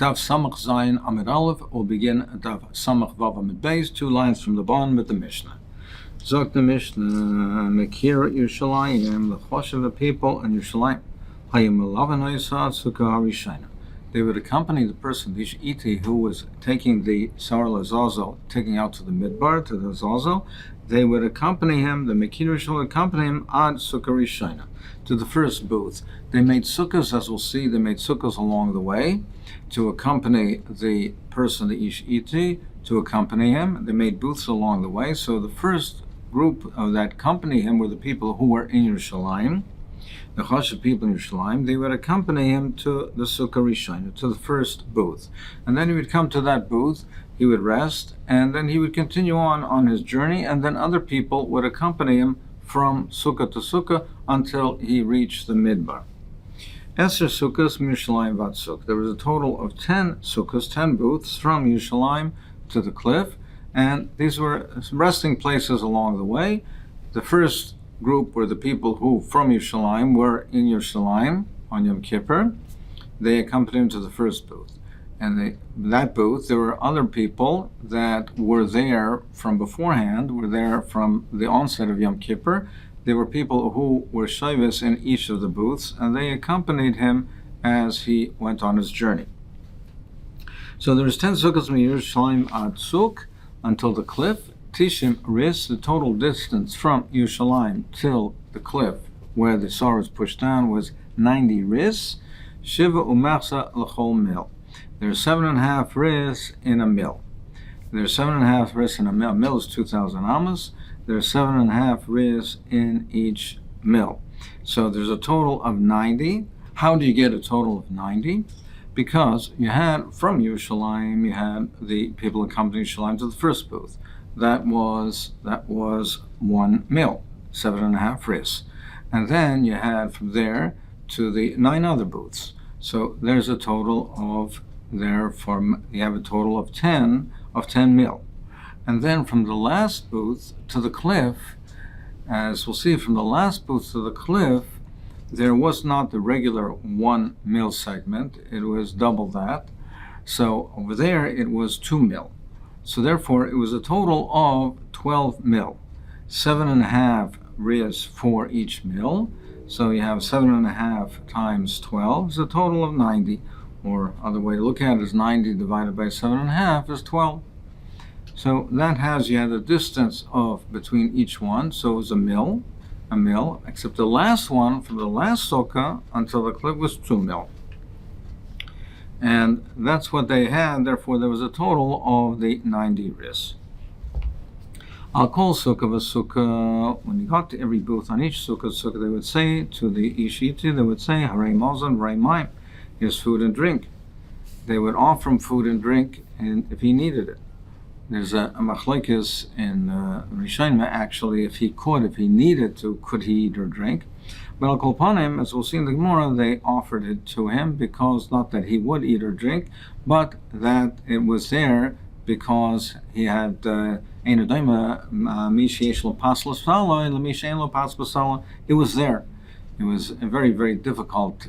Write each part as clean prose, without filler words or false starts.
Daf Samach Zayin Amud Aleph will begin Daf Samach Vav Amud Beis, 2 lines from the bottom with the Mishnah. Zok the Mishnah, Mekir Yerushalayim, the Chosh of the people in Yerushalayim, Hayim Elavan Yisad Sukkah Harishayna. They would accompany the person, the Ish'iti, who was taking the Sar Lazazel, taking out to the Midbar, to the Zazel. They would accompany him, the Mekir would accompany him ad Sukkah Harishayna, to the first booth. They made sukkahs, as we'll see, they made sukkahs along the way to accompany the person, the Ish'iti, to accompany him. They made booths along the way. So the first group that accompanied him were the people who were in Yerushalayim, the Chashav people in Yerushalayim. They would accompany him to the Sukkah Rishayna, to the first booth. And then he would come to that booth, he would rest, and then he would continue on his journey, and then other people would accompany him from Sukkah to Sukkah until he reached the Midbar. Eser Sukkahs Yerushalayim Vatsuk. There was a total of 10 Sukkahs, 10 booths from Yerushalayim to the cliff, and these were resting places along the way. The first group were the people who from Yerushalayim were in Yerushalayim on Yom Kippur. They accompanied him to the first booth. And that booth, there were other people that were there from beforehand, were there from the onset of Yom Kippur. There were people who were shayvis in each of the booths, and they accompanied him as he went on his journey. So there was 10 sukkahs from Yerushalayim ad Suk until the cliff. Tishim Ris, the total distance from Yerushalayim till the cliff where the Sar was pushed down, was 90 Ris. Shiva Umachsa L'chol Mil. There's 7.5 Ris in a mil. There's 7.5 Ris in a mil. A mil is 2,000 amas. There's 7.5 Ris in each mil. So there's a total of 90. How do you get a total of 90? Because you had, from Yerushalayim, you had the people accompanying Yerushalayim to the first booth. That was 1 mil, 7.5 Ris. And then you had from there to the 9 other booths. So there's a total of, you have a total of 10 mil. And then from the last booth to the cliff, as we'll see, from the last booth to the cliff, there was not the regular 1 mil segment, it was double that. So over there it was 2 mil. So therefore it was a total of 12 mil, 7.5 Ris for each mil. So you have 7.5 times 12 is a total of 90, or other way to look at it is 90 divided by 7.5 is 12. So that has, you had a distance of between each one, so it was a mil, except the last one, from the last sukkah until the cliff, was 2 mil. And that's what they had, therefore there was a total of the 90 Ris. I'll call sukkah v'sukkah. When you got to every booth on each sukkah, they would say to the Ishiti, they would say, Harei Mozan, Harei Maim, here's food and drink. They would offer him food and drink, and if he needed it. There's a machlekes in Rishonim, actually, if he needed to, could he eat or drink? But Al Kol Panim, as we'll see in the Gemara, they offered it to him because not that he would eat or drink, but that it was there because he had it was there. It was a very, very difficult,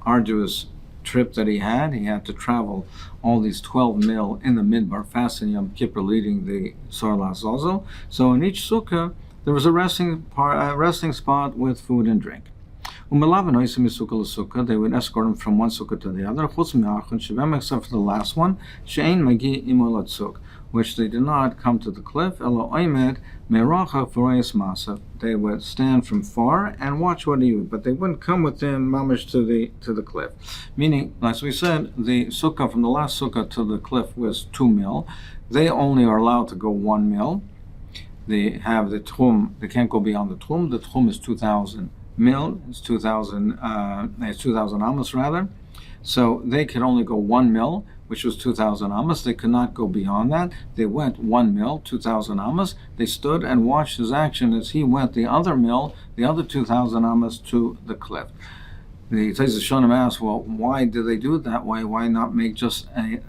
arduous trip that he had. He had to travel all these 12 mil in the Midbar, fast in Yom Kippur, leading the Sar Lazazel. So in each sukkah, there was a resting spot with food and drink. They would escort him from one sukkah to the other, except for the last one, which they did not come to the cliff. They would stand from far and watch what he would, but they wouldn't come with them mamish to the cliff. Meaning, as we said, the sukkah from the last sukkah to the cliff was 2 mil. They only are allowed to go 1 mil. They have the tchum. They can't go beyond the tchum. The tchum is 2,000 mil. It's 2,000 amas rather. So they could only go 1 mil, which was 2,000 amas. They could not go beyond that. They went 1 mil, 2,000 amas. They stood and watched his action as he went the other mil, the other 2,000 amas to the cliff. The Teiz Shonim asked, well, why did they do it that way? Why not make just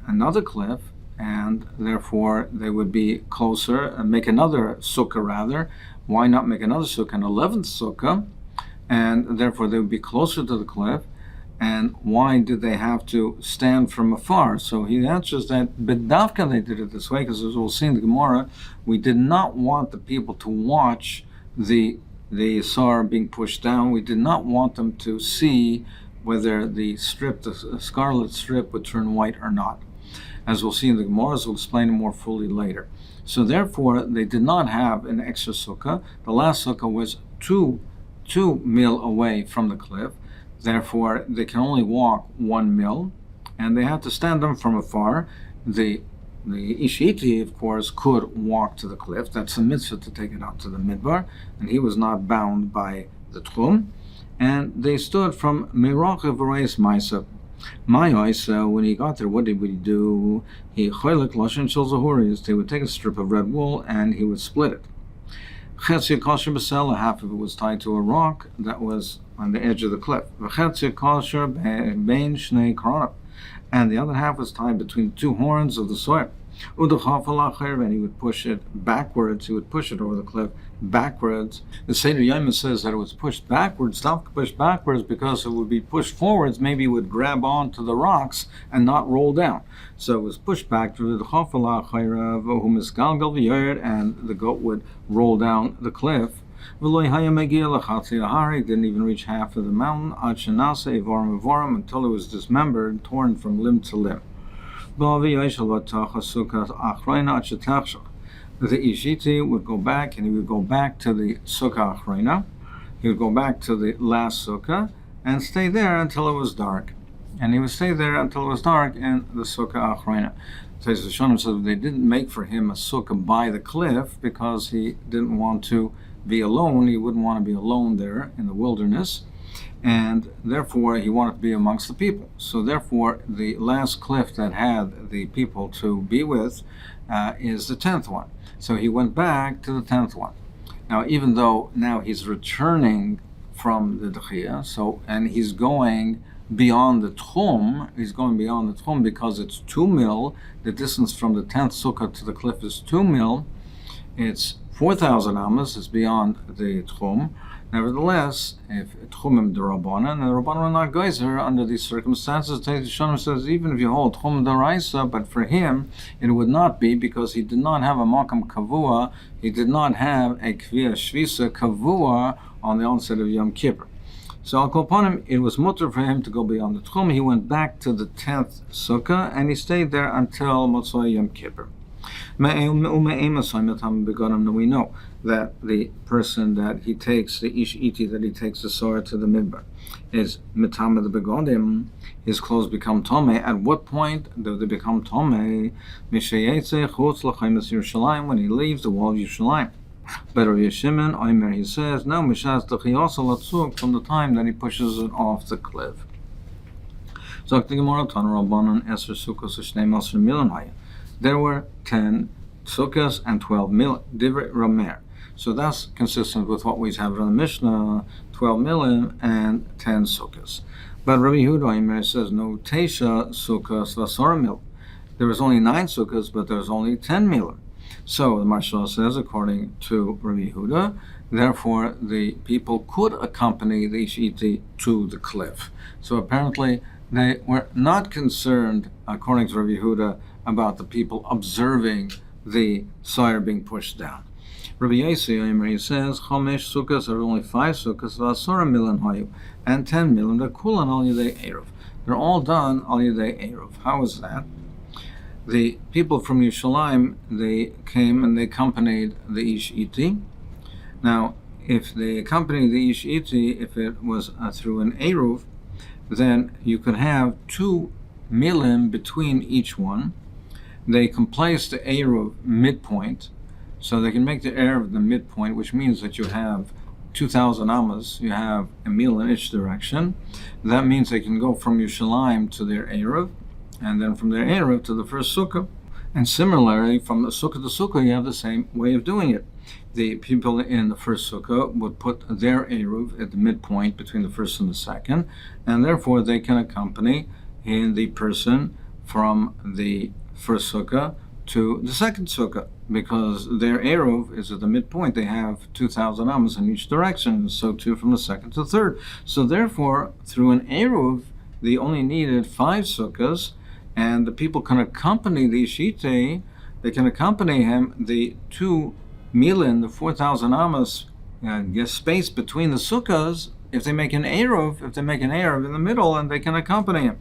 another cliff? And therefore they would be closer, and make another sukkah rather. Why not make another sukkah, an 11th sukkah? And therefore they would be closer to the cliff. And why did they have to stand from afar? So he answers that Bedavka they did it this way, because as we'll see in the Gemara, we did not want the people to watch the sar being pushed down. We did not want them to see whether the scarlet strip would turn white or not. As we'll see in the Gemara, we'll explain it more fully later. So therefore, they did not have an extra sukkah. The last sukkah was two mil away from the cliff. Therefore, they can only walk 1 mil, and they had to stand them from afar. The Ishiti, of course, could walk to the cliff. That's a mitzvah to take it out to the midbar, and he was not bound by the tchum. And they stood from Mirachiv Reis Maisa. Maisa, when he got there, what did he do? He choylek lashon shel zahuris. They would take a strip of red wool and he would split it. Chetzi kosher b'sela, half of it was tied to a rock that was on the edge of the cliff. V'chetzi kosher bein shnei karanot, and the other half was tied between the two horns of the soil. And he would push it backwards. He would push it over the cliff backwards. The Seder Yoma says that it was pushed backwards, not pushed backwards because it would be pushed forwards. Maybe it would grab onto the rocks and not roll down. So it was pushed back to the and the goat would roll down the cliff. It didn't even reach half of the mountain until it was dismembered, torn from limb to limb. The Ishiti would go back, and he would go back to the Sukkah Achrona. He would go back to the last Sukkah and stay there until it was dark. And he would stay there until it was dark in the Sukkah Achrona. Teisus Shonim says they didn't make for him a Sukkah by the cliff because he didn't want to be alone. He wouldn't want to be alone there in the wilderness. And therefore, he wanted to be amongst the people. So therefore, the last cliff that had the people to be with is the 10th one. So he went back to the 10th one. Now, even though now he's returning from the Dechiyah, and he's going beyond the Tchum, because it's 2 mil, the distance from the 10th sukkah to the cliff is 2 mil, it's 4,000 amas, it's beyond the Tchum. Nevertheless, if Tchumim D'Rabbanan, and the Rabbanan are not geyser under these circumstances, Teisus Shonim says even if you hold Tchum D'Oraisa, but for him it would not be because he did not have a Makam Kavua, he did not have a Kviyah Shvisa Kavua on the onset of Yom Kippur. So Al Kol Panim, it was mutter for him to go beyond the Tchum. He went back to the 10th Sukkah and he stayed there until Motzei Yom Kippur. We know that the person that he takes, the ish iti, that he takes the sword to the midbar, is mitame the begodim. His clothes become tomei. At what point do they become tomei? When he leaves the wall of Yerushalayim. But Rav Yeshimon Omer, he says, no, mishas latzuk, from the time that he pushes it off the cliff. So the Gemara Tana Rabbanan Eser Sukkos Shnei Masr Milan Haya. There were 10 sukkahs and 12 mil, divrei Ramer. So that's consistent with what we have in the Mishnah, 12 milim and 10 sukkahs. But Rabbi Yehuda says, no, Teisha sukkahs v'asara mil. There was only 9 sukkahs, but there was only 10 milim. So the Marshal says, according to Rabbi Yehuda, therefore the people could accompany the Ishiti to the cliff. So apparently they were not concerned, according to Rabbi Yehuda, about the people observing the sire being pushed down. Rabbi Yossi, he says, Chomesh sukkahs are only 5 sukkahs, v'asara milan hayu, and 10 milan, they're kulan al yedei eruv. They're all done al yedei eruv. How is that? The people from Yerushalayim, they came and they accompanied the Ish Iti. Now, if they accompanied the Ish Iti, if it was through an eruv, then you could have 2 milim between each one. They can place the eruv midpoint, so they can make the eruv the midpoint, which means that you have 2,000 amas, you have a mil in each direction. That means they can go from Yerushalayim to their eruv, and then from their eruv to the first sukkah. And similarly, from the sukkah to sukkah, you have the same way of doing it. The people in the first sukkah would put their eruv at the midpoint between the first and the second, and therefore they can accompany the person from the first sukkah to the second sukkah, because their eruv is at the midpoint. They have 2,000 amas in each direction, so too from the second to third. So therefore, through an eruv, they only needed 5 sukkahs, and the people can accompany the Ishite, they can accompany him the 2 milin, the 4,000 amas, space between the sukkahs, if they make an Eruv in the middle, and they can accompany him.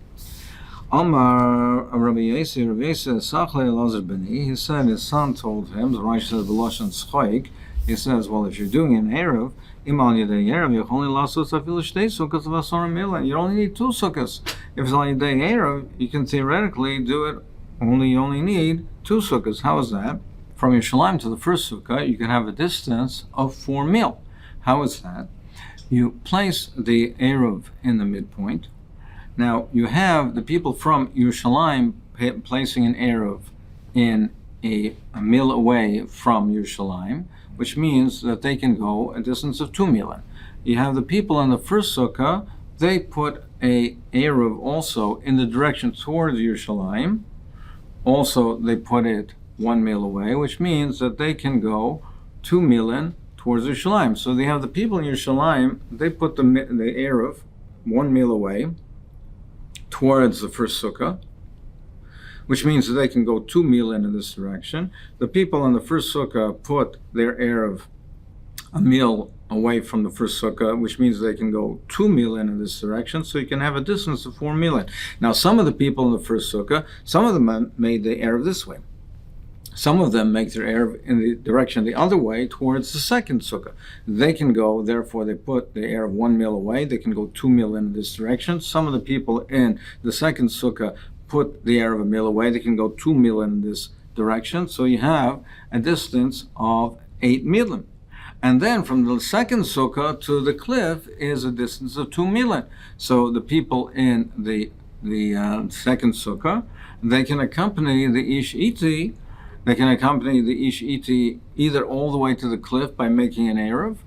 Amar Rabbi Yossi, Sachle Elazar Beni, he said his son told him, the Rashi says, B'loshen Schoik, he says, well, if you're doing an Eruv, Imal Yedei Eruv, you only lasut afil shtei sukkahs of asar milah. You only need 2 sukkahs. If it's on Yedei Eruv, you can theoretically do it, you only need 2 sukkahs. How is that? From Yerushalayim to the first sukkah, you can have a distance of 4 mil. How is that? You place the Eruv in the midpoint. Now, you have the people from Yerushalayim placing an Eruv in a mil away from Yerushalayim, which means that they can go a distance of 2 milin. You have the people in the first sukkah, they put a Eruv also in the direction towards Yerushalayim. Also, they put it 1 mil away, which means that they can go 2 milin towards Yerushalayim. So they have the people in Yerushalayim, they put the Eruv 1 mil away towards the first sukkah, which means that they can go 2 milin in this direction. The people in the first sukkah put their Eruv a mil away from the first sukkah, which means they can go 2 milin in this direction, so you can have a distance of 4 milin. Now, some of the people in the first sukkah, some of them made the Eruv this way. Some of them make their Eruv in the direction the other way towards the second sukkah. They can go, therefore they put the Eruv 1 mil away, they can go 2 mil in this direction. Some of the people in the second sukkah put the Eruv a mil away, they can go 2 mil in this direction. So you have a distance of 8 milin. And then from the second sukkah to the cliff is a distance of 2 milin. So the people in the second sukkah, they can accompany the Ish Iti. They can accompany the Ish Iti either all the way to the cliff by making an Eruv,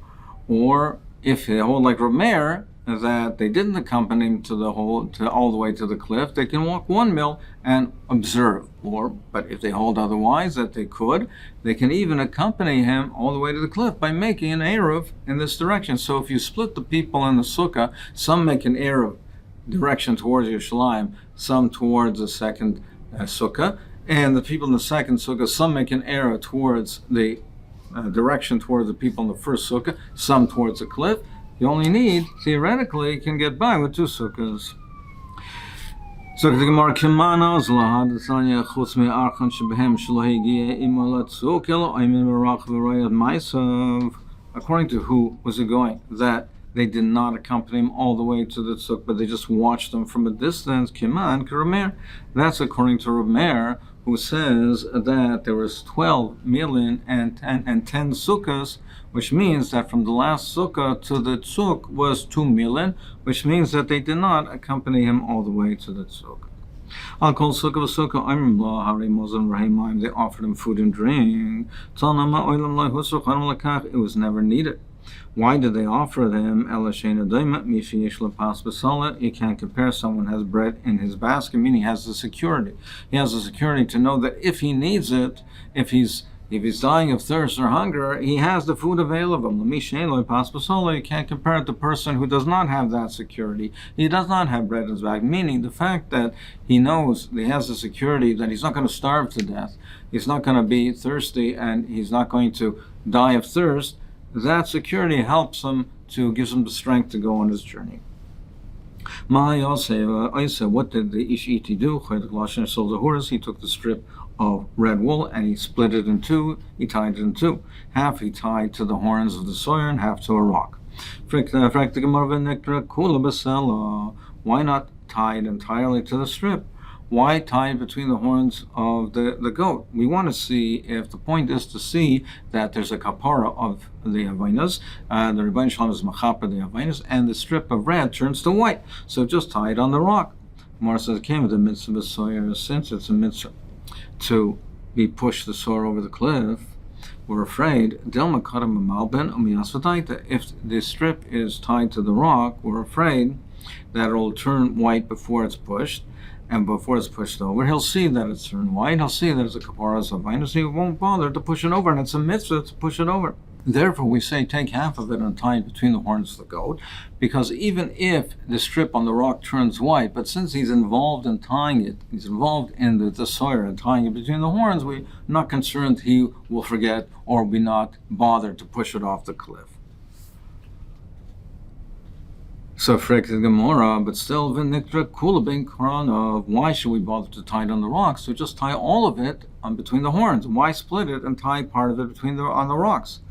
or if they hold like Rav Meir, that they didn't accompany him to all the way to the cliff, they can walk 1 mil and observe. But if they hold otherwise, that they can even accompany him all the way to the cliff by making an Eruv in this direction. So if you split the people in the sukkah, some make an Eruv direction towards Yerushalayim, some towards the second sukkah, and the people in the second sukkah, some make an Eruv towards the direction towards the people in the first sukkah, some towards the cliff. You only need, theoretically, can get by with 2 sukkahs. So the Gemara Kimana Zlahad Sanya Chutz Archan Shebehem Shlohigia Imalat Sukil Aymin Barach V'Rayat Maisav. According to who was it going? That they did not accompany him all the way to the tzuk, but they just watched him from a distance. Kiman Karamer. That's according to Rav Meir, who says that there was 12 milin and 10 sukkahs, which means that from the last sukkah to the tzuk was 2 milin, which means that they did not accompany him all the way to the tzuk. I'll call sukkah v'sukkah Amrim La Hari Mozan Rahim. They offered him food and drink. It was never needed. Why did they offer them? You can't compare someone has bread in his basket, meaning he has the security. He has the security to know that if he needs it, if he's dying of thirst or hunger, he has the food available. You can't compare it to a person who does not have that security. He does not have bread in his bag, meaning the fact that he knows he has the security that he's not going to starve to death, he's not going to be thirsty, and he's not going to die of thirst. That security helps him gives him the strength to go on his journey. What did the Ish Iti do? He took the strip of red wool and he split it in 2. He tied it in 2. Half he tied to the horns of the soyer and half to a rock. Why not tie it entirely to the strip? Why tie it between the horns of the goat? We want to see if the point is to see that there's a kapara of the avainas, the Rebbeinu Shalom is machapa the avainas, and the strip of red turns to white. So just tie it on the rock. Gemara says it came with the mitzvah soyer, since it's a mitzvah to be pushed the sower over the cliff. We're afraid if the strip is tied to the rock, we're afraid that it'll turn white before it's pushed. And before it's pushed over, he'll see that it's turned white. He'll see that it's a kapara of vine, so he won't bother to push it over, and it's a mitzvah to push it over. Therefore, we say take half of it and tie it between the horns of the goat, because even if the strip on the rock turns white, but since he's involved in tying it, he's involved in the sawyer and tying it between the horns, we're not concerned he will forget or be not bothered to push it off the cliff. So fragt the Gemara, but still, why should we bother to tie it on the rocks? So just tie all of it on between the horns. Why split it and tie part of it on the rocks?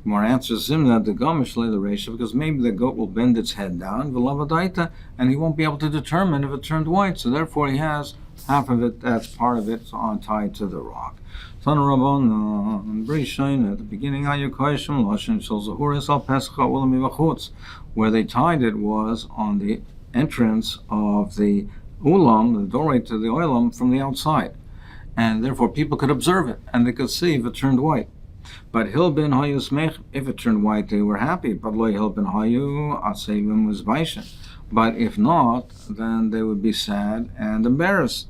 Gemara answers Zimna the Gamishle the Resha, because maybe the goat will bend its head down, and he won't be able to determine if it turned white. So therefore, he has half of it, that's part of it, tied to the rock. At the beginning, where they tied it was on the entrance of the ulam, the doorway to the oilam, from the outside, and therefore people could observe it and they could see if it turned white. But Hilbin Hayu Smech, if it turned white, they were happy. But Loy Hilbin Hayu Asevim was Baishan. But if not, then they would be sad and embarrassed.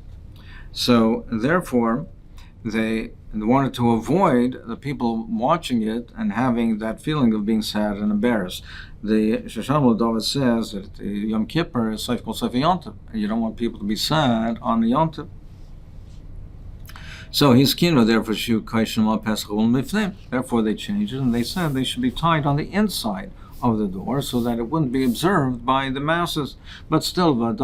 So therefore, they wanted to avoid the people watching it and having that feeling of being sad and embarrassed. The Shoshan Dovid says that Yom Kippur is Seif Kol Seif Yontif. You don't want people to be sad on the Yontif. So his kino therefore Shu Kaishim al Pesach Mifnim. Therefore they changed it and they said they should be tied on the inside of the door so that it wouldn't be observed by the masses. But still, but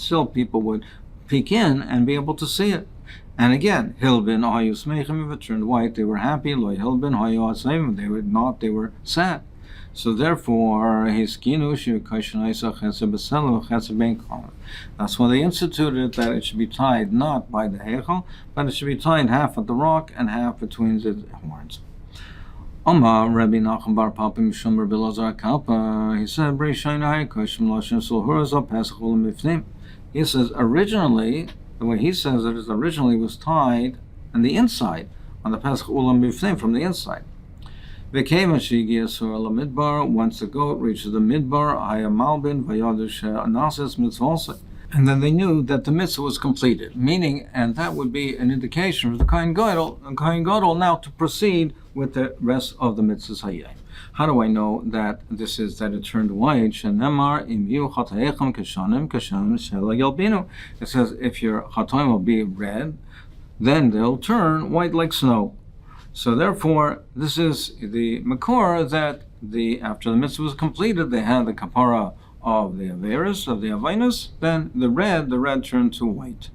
still people would peek in and be able to see it. And again, Hilbin Hayu Smechim, if it turned white, they were happy. Loy Hilbin Hayu Asayim, they were not, they were sad. So therefore, his kinushu kashanaysa chesed beselo chesed ben kol. That's why they instituted that it should be tied not by the hechel, but it should be tied half at the rock and half between the horns. Omar Rabbi Nachum Bar Papa Mishum Rabbi Lazar Kalpa. He said, "B'rishaynai kashim lashon sulhuras al pesach u'lemifnim." He says originally, the way he says it is originally was tied on the inside, on the pesach u'lemifnim from the inside. Once the goat reaches the midbar, and then they knew that the mitzvah was completed. Meaning, and that would be an indication for the Kohen Gadol now to proceed with the rest of the mitzvahs hayim. How do I know that this is that it turned white? It says if your chatoim will be red, then they'll turn white like snow. So therefore, this is the makor that after the mitzvah was completed, they had the kapara of the averis, of the avainas, then the red turned to white.